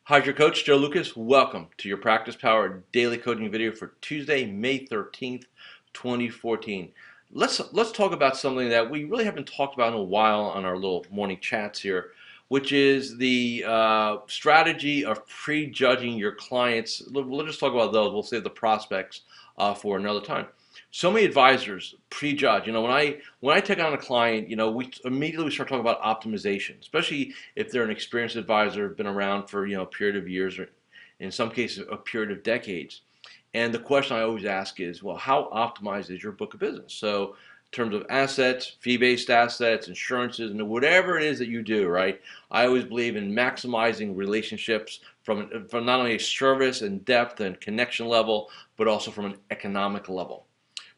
Hi, your coach, Joe Lucas. Welcome to your Practice Power Daily Coaching video for Tuesday, May 13th, 2014. Let's talk about something that we really haven't talked about in a while on our little morning chats here, which is the strategy of prejudging your clients. We'll just talk about those. We'll save the prospects for another time. So many advisors prejudge. When I take on a client, we immediately start talking about optimization, especially if they're an experienced advisor, been around for a period of years, or in some cases a period of decades. And the question I always ask is, well, how optimized is your book of business? So in terms of assets, fee-based assets, insurances, and whatever it is that you do, right? I always believe in maximizing relationships from not only a service and depth and connection level, but also from an economic level.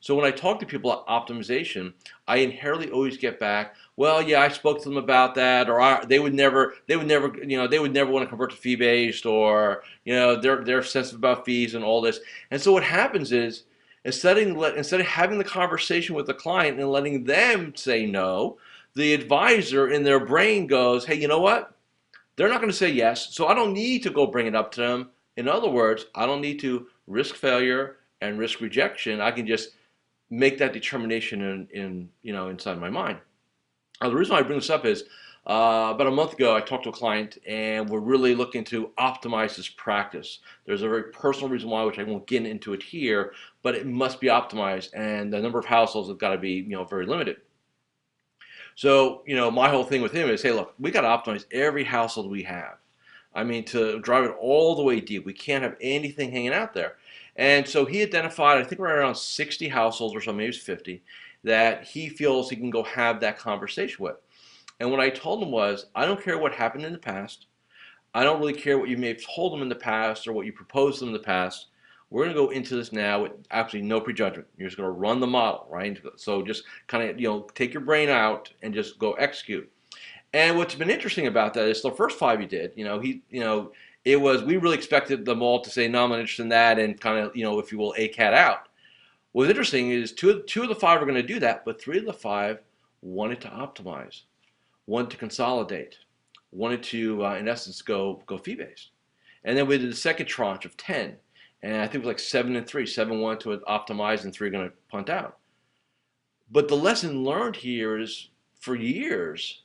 So when I talk to people about optimization, I inherently always get back, well, yeah, I spoke to them about that, or they would never, they would never want to convert to fee-based, or they're sensitive about fees and all this. And so what happens is, instead of having the conversation with the client and letting them say no, the advisor in their brain goes, hey, you know what? They're not going to say yes, so I don't need to go bring it up to them. In other words, I don't need to risk failure and risk rejection. I can just make that determination inside my mind. The reason why I bring this up is about a month ago I talked to a client and we're really looking to optimize this practice. There's a very personal reason why, which I won't get into it here, but it must be optimized, and the number of households have got to be very limited. So my whole thing with him is, hey, look, we got to optimize every household we have. I mean, to drive it all the way deep, we can't have anything hanging out there. And so he identified, I think right around 60 households or so, maybe it's 50, that he feels he can go have that conversation with. And what I told him was, I don't care what happened in the past. I don't really care what you may have told them in the past or what you proposed to them in the past. We're going to go into this now with absolutely no prejudgment. You're just going to run the model, right? So just kind of, take your brain out and just go execute. And what's been interesting about that is the first five he did, it was, we really expected them all to say, no, I'm not interested in that, and kind of, if you will, a cat out. What's interesting is two of the five are going to do that, but three of the five wanted to optimize, wanted to consolidate, wanted to, in essence, go fee-based. And then we did the second tranche of 10, and I think it was like 7 and 3. 7 wanted to optimize, and 3 are going to punt out. But the lesson learned here is, for years,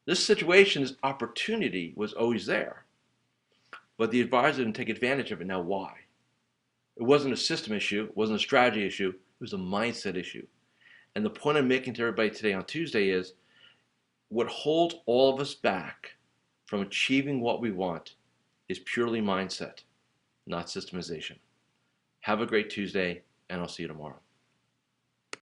this situation, this opportunity was always there. But the advisor didn't take advantage of it. Now, why? It wasn't a system issue. It wasn't a strategy issue. It was a mindset issue. And the point I'm making to everybody today on Tuesday is, what holds all of us back from achieving what we want is purely mindset, not systemization. Have a great Tuesday, and I'll see you tomorrow.